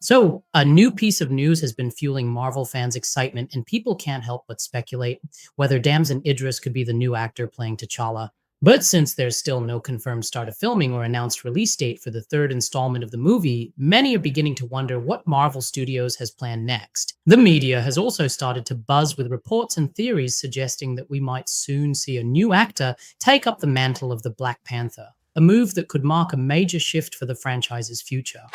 So, a new piece of news has been fueling Marvel fans' excitement, and people can't help but speculate whether Damson Idris could be the new actor playing T'Challa. But since there's still no confirmed start of filming or announced release date for the third installment of the movie, many are beginning to wonder what Marvel Studios has planned next. The media has also started to buzz with reports and theories suggesting that we might soon see a new actor take up the mantle of the Black Panther, a move that could mark a major shift for the franchise's future.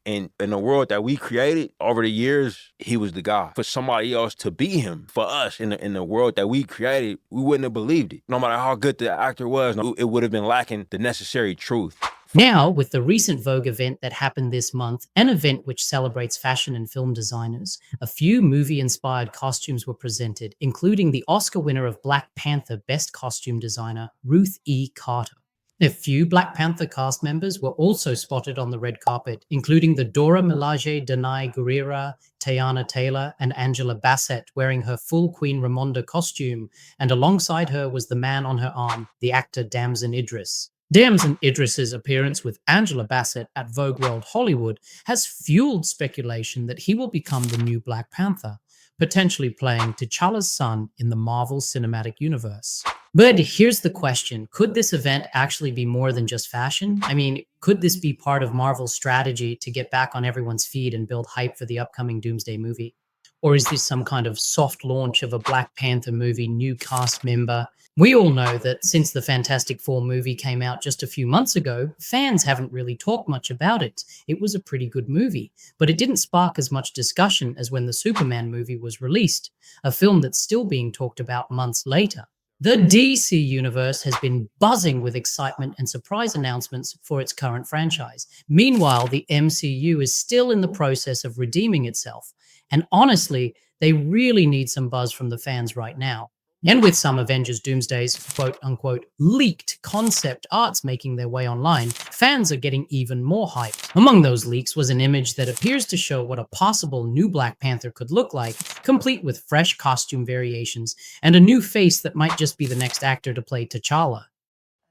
And in the world that we created over the years, he was the guy. For somebody else to be him, for us in the world that we created, we wouldn't have believed it. No matter how good the actor was, it would have been lacking the necessary truth. Now, with the recent Vogue event that happened this month, an event which celebrates fashion and film designers, a few movie-inspired costumes were presented, including the Oscar winner of Black Panther Best Costume Designer, Ruth E. Carter. A few Black Panther cast members were also spotted on the red carpet, including the Dora Milaje, Danai Gurira, Teyana Taylor, and Angela Bassett wearing her full Queen Ramonda costume, and alongside her was the man on her arm, the actor Damson Idris. Damson Idris's appearance with Angela Bassett at Vogue World Hollywood has fueled speculation that he will become the new Black Panther, potentially playing T'Challa's son in the Marvel Cinematic Universe. But here's the question. Could this event actually be more than just fashion? I mean, could this be part of Marvel's strategy to get back on everyone's feed and build hype for the upcoming Doomsday movie? Or is this some kind of soft launch of a Black Panther movie, new cast member? We all know that since the Fantastic Four movie came out just a few months ago, fans haven't really talked much about it. It was a pretty good movie, but it didn't spark as much discussion as when the Superman movie was released, a film that's still being talked about months later. The DC universe has been buzzing with excitement and surprise announcements for its current franchise. Meanwhile, the MCU is still in the process of redeeming itself. And honestly, they really need some buzz from the fans right now. And with some Avengers Doomsday's quote unquote leaked concept arts making their way online, fans are getting even more hyped. Among those leaks was an image that appears to show what a possible new Black Panther could look like, complete with fresh costume variations and a new face that might just be the next actor to play T'Challa.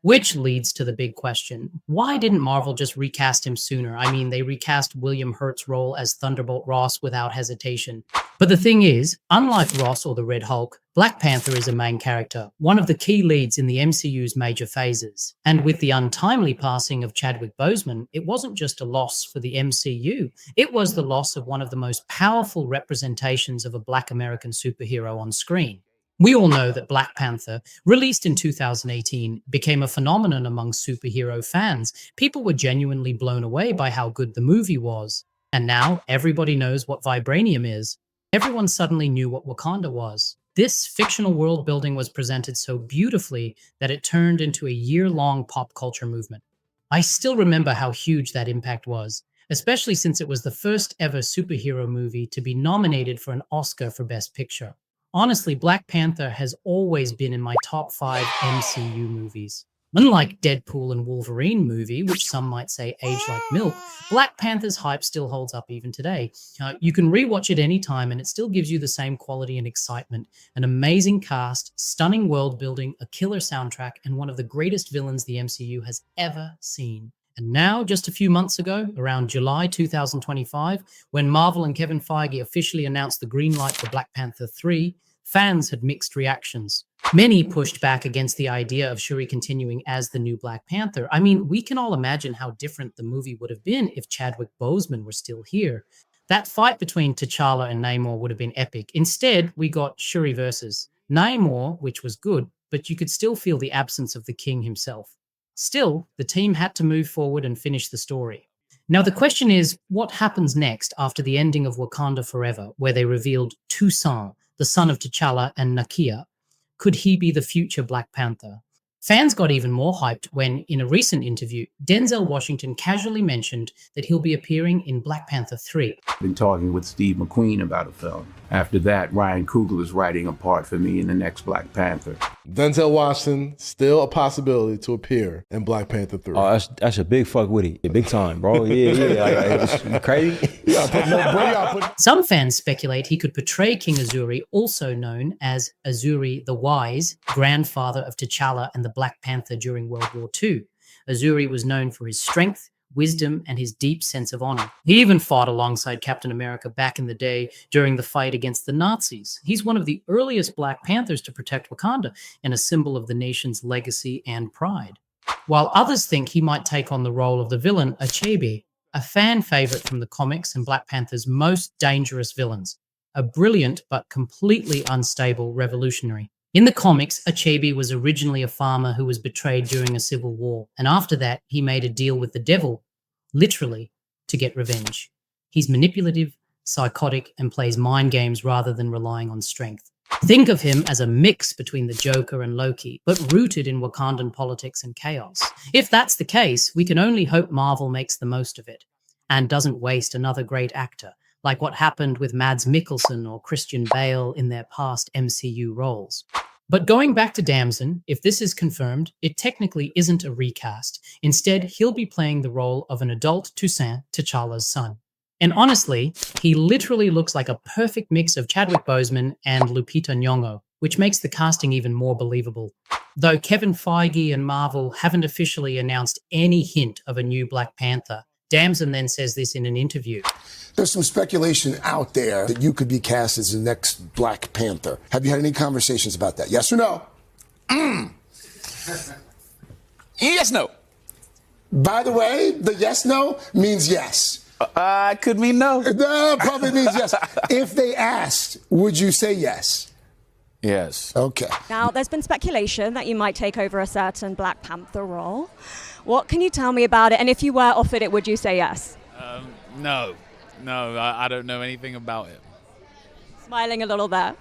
Which leads to the big question. Why didn't Marvel just recast him sooner? I mean, they recast William Hurt's role as Thunderbolt Ross without hesitation. But the thing is, unlike Ross or the Red Hulk, Black Panther is a main character, one of the key leads in the MCU's major phases. And with the untimely passing of Chadwick Boseman, it wasn't just a loss for the MCU, it was the loss of one of the most powerful representations of a Black American superhero on screen. We all know that Black Panther, released in 2018, became a phenomenon among superhero fans. People were genuinely blown away by how good the movie was. And now everybody knows what vibranium is. Everyone suddenly knew what Wakanda was. This fictional world building was presented so beautifully that it turned into a year-long pop culture movement. I still remember how huge that impact was, especially since it was the first ever superhero movie to be nominated for an Oscar for Best Picture. Honestly, Black Panther has always been in my top 5 MCU movies. Unlike Deadpool and Wolverine movie, which some might say age like milk, Black Panther's hype still holds up even today. You can rewatch it anytime and it still gives you the same quality and excitement. An amazing cast, stunning world building, a killer soundtrack, and one of the greatest villains the MCU has ever seen. And now, just a few months ago, around July 2025, when Marvel and Kevin Feige officially announced the green light for Black Panther 3, fans had mixed reactions. Many pushed back against the idea of Shuri continuing as the new Black Panther. I mean, we can all imagine how different the movie would have been if Chadwick Boseman were still here. That fight between T'Challa and Namor would have been epic. Instead, we got Shuri versus Namor, which was good, but you could still feel the absence of the king himself. Still, the team had to move forward and finish the story. Now, the question is, what happens next after the ending of Wakanda Forever, where they revealed Toussaint, the son of T'Challa, and Nakia? Could he be the future Black Panther? Fans got even more hyped when, in a recent interview, Denzel Washington casually mentioned that he'll be appearing in Black Panther 3. Been talking with Steve McQueen about a film. After that, Ryan Coogler is writing a part for me in the next Black Panther. Denzel Washington, still a possibility to appear in Black Panther 3. Oh, that's a big fuck with it. Big time, bro. Yeah. It's crazy. Some fans speculate he could portray King Azuri, also known as Azuri the Wise, grandfather of T'Challa and the Black Panther during World War II. Azuri was known for his strength, wisdom, and his deep sense of honor. He even fought alongside Captain America back in the day during the fight against the Nazis. He's one of the earliest Black Panthers to protect Wakanda and a symbol of the nation's legacy and pride. While others think he might take on the role of the villain, Achebe, a fan favorite from the comics and Black Panther's most dangerous villains, a brilliant but completely unstable revolutionary. In the comics, Achebe was originally a farmer who was betrayed during a civil war, and after that, he made a deal with the devil, literally, to get revenge. He's manipulative, psychotic, and plays mind games rather than relying on strength. Think of him as a mix between the Joker and Loki, but rooted in Wakandan politics and chaos. If that's the case, we can only hope Marvel makes the most of it and doesn't waste another great actor, like what happened with Mads Mikkelsen or Christian Bale in their past MCU roles. But going back to Damson, if this is confirmed, it technically isn't a recast. Instead, he'll be playing the role of an adult Toussaint, T'Challa's son. And honestly, he literally looks like a perfect mix of Chadwick Boseman and Lupita Nyong'o, which makes the casting even more believable. Though Kevin Feige and Marvel haven't officially announced any hint of a new Black Panther, Damson then says this in an interview. There's some speculation out there that you could be cast as the next Black Panther. Have you had any conversations about that? Yes or no? Yes, no. By the way, the yes, no means yes. Could mean no. No, probably means yes. If they asked, would you say yes? Yes. Okay. Now, there's been speculation that you might take over a certain Black Panther role. What can you tell me about it? And if you were offered it, would you say yes? No. No, I don't know anything about it. Smiling a little there.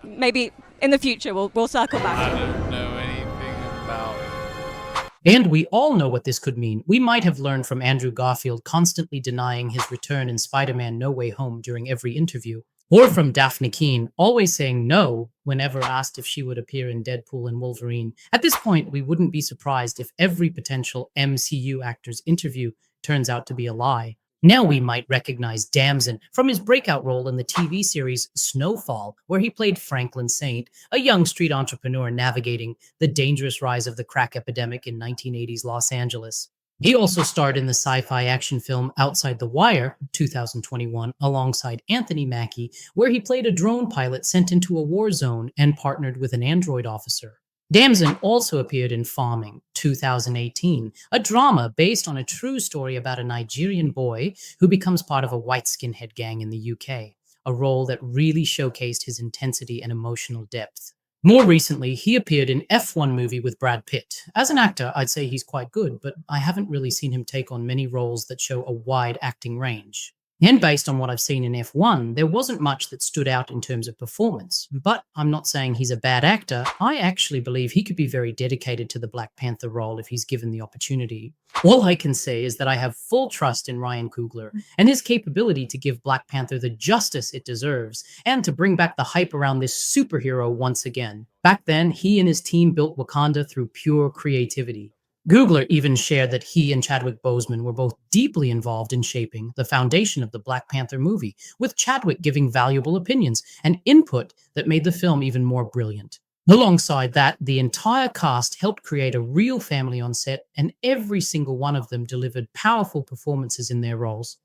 Maybe in the future we'll circle back. I don't know anything about it. And we all know what this could mean. We might have learned from Andrew Garfield constantly denying his return in Spider-Man No Way Home during every interview, or from Daphne Keane always saying no whenever asked if she would appear in Deadpool and Wolverine. At this point, we wouldn't be surprised if every potential MCU actor's interview turns out to be a lie. Now we might recognize Damson from his breakout role in the TV series Snowfall, where he played Franklin Saint, a young street entrepreneur navigating the dangerous rise of the crack epidemic in 1980s Los Angeles. He also starred in the sci-fi action film Outside the Wire, 2021, alongside Anthony Mackie, where he played a drone pilot sent into a war zone and partnered with an android officer. Damson also appeared in Farming, 2018, a drama based on a true story about a Nigerian boy who becomes part of a white skinhead gang in the UK, a role that really showcased his intensity and emotional depth. More recently, he appeared in F1 movie with Brad Pitt. As an actor, I'd say he's quite good, but I haven't really seen him take on many roles that show a wide acting range. And based on what I've seen in F1, there wasn't much that stood out in terms of performance. But I'm not saying he's a bad actor. I actually believe he could be very dedicated to the Black Panther role if he's given the opportunity. All I can say is that I have full trust in Ryan Coogler and his capability to give Black Panther the justice it deserves and to bring back the hype around this superhero once again. Back then, he and his team built Wakanda through pure creativity. Coogler even shared that he and Chadwick Boseman were both deeply involved in shaping the foundation of the Black Panther movie, with Chadwick giving valuable opinions and input that made the film even more brilliant. Alongside that, the entire cast helped create a real family on set, and every single one of them delivered powerful performances in their roles.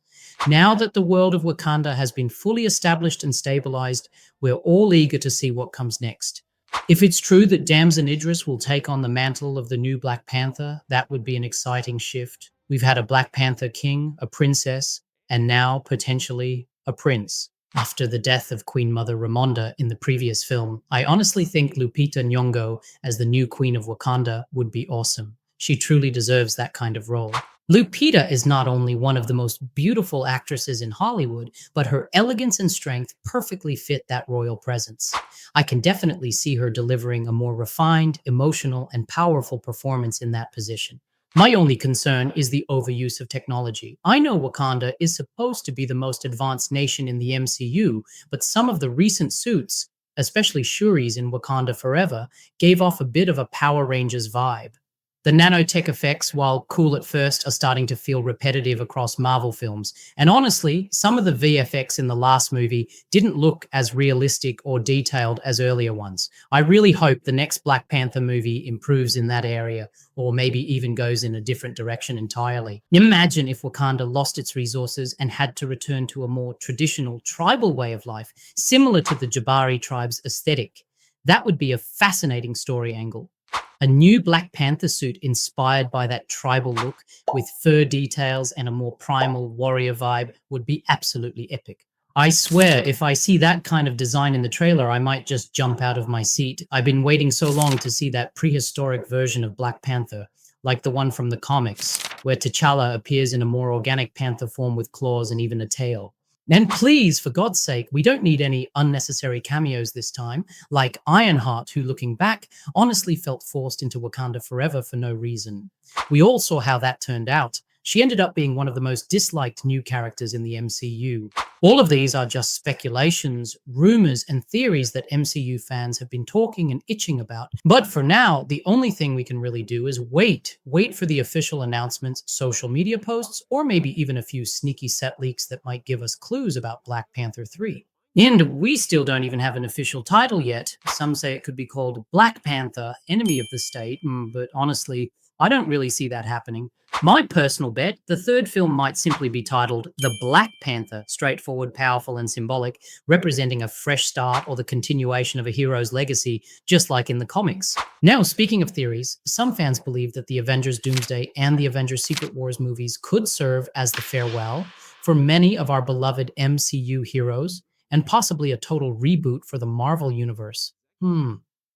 Now that the world of Wakanda has been fully established and stabilized, we're all eager to see what comes next. If it's true that Damson Idris will take on the mantle of the new Black Panther, that would be an exciting shift. We've had a Black Panther king, a princess, and now, potentially, a prince. After the death of Queen Mother Ramonda in the previous film, I honestly think Lupita Nyong'o as the new Queen of Wakanda would be awesome. She truly deserves that kind of role. Lupita is not only one of the most beautiful actresses in Hollywood, but her elegance and strength perfectly fit that royal presence. I can definitely see her delivering a more refined, emotional, and powerful performance in that position. My only concern is the overuse of technology. I know Wakanda is supposed to be the most advanced nation in the MCU, but some of the recent suits, especially Shuri's in Wakanda Forever, gave off a bit of a Power Rangers vibe. The nanotech effects, while cool at first, are starting to feel repetitive across Marvel films. And honestly, some of the VFX in the last movie didn't look as realistic or detailed as earlier ones. I really hope the next Black Panther movie improves in that area, or maybe even goes in a different direction entirely. Imagine if Wakanda lost its resources and had to return to a more traditional tribal way of life, similar to the Jabari tribe's aesthetic. That would be a fascinating story angle. A new Black Panther suit inspired by that tribal look with fur details and a more primal warrior vibe would be absolutely epic. I swear, if I see that kind of design in the trailer, I might just jump out of my seat. I've been waiting so long to see that prehistoric version of Black Panther, like the one from the comics, where T'Challa appears in a more organic panther form with claws and even a tail. And please, for God's sake, we don't need any unnecessary cameos this time, like Ironheart, who, looking back, honestly felt forced into Wakanda forever for no reason. We all saw how that turned out. She ended up being one of the most disliked new characters in the MCU. All of these are just speculations, rumors, and theories that MCU fans have been talking and itching about. But for now, the only thing we can really do is wait. Wait for the official announcements, social media posts, or maybe even a few sneaky set leaks that might give us clues about Black Panther 3. And we still don't even have an official title yet. Some say it could be called Black Panther, Enemy of the State, but honestly, I don't really see that happening. My personal bet, the third film might simply be titled The Black Panther, straightforward, powerful, and symbolic, representing a fresh start or the continuation of a hero's legacy, just like in the comics. Now, speaking of theories, some fans believe that the Avengers Doomsday and the Avengers Secret Wars movies could serve as the farewell for many of our beloved MCU heroes, and possibly a total reboot for the Marvel Universe.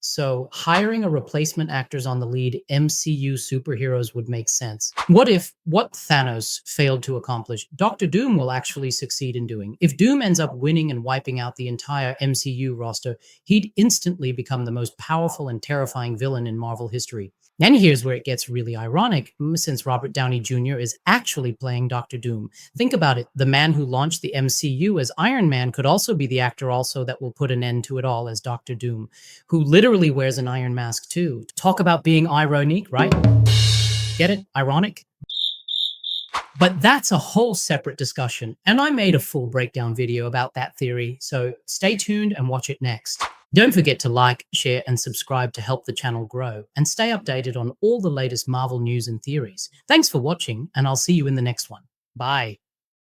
So hiring a replacement actors on the lead MCU superheroes would make sense. What if what Thanos failed to accomplish, Doctor Doom will actually succeed in doing? If Doom ends up winning and wiping out the entire MCU roster, he'd instantly become the most powerful and terrifying villain in Marvel history. And here's where it gets really ironic, since Robert Downey Jr. is actually playing Doctor Doom. Think about it, the man who launched the MCU as Iron Man could also be the actor also that will put an end to it all as Doctor Doom, who literally wears an iron mask too. Talk about being ironic, right? Get it? Ironic? But that's a whole separate discussion, and I made a full breakdown video about that theory, so stay tuned and watch it next. Don't forget to like, share, and subscribe to help the channel grow, and stay updated on all the latest Marvel news and theories. Thanks for watching, and I'll see you in the next one. Bye.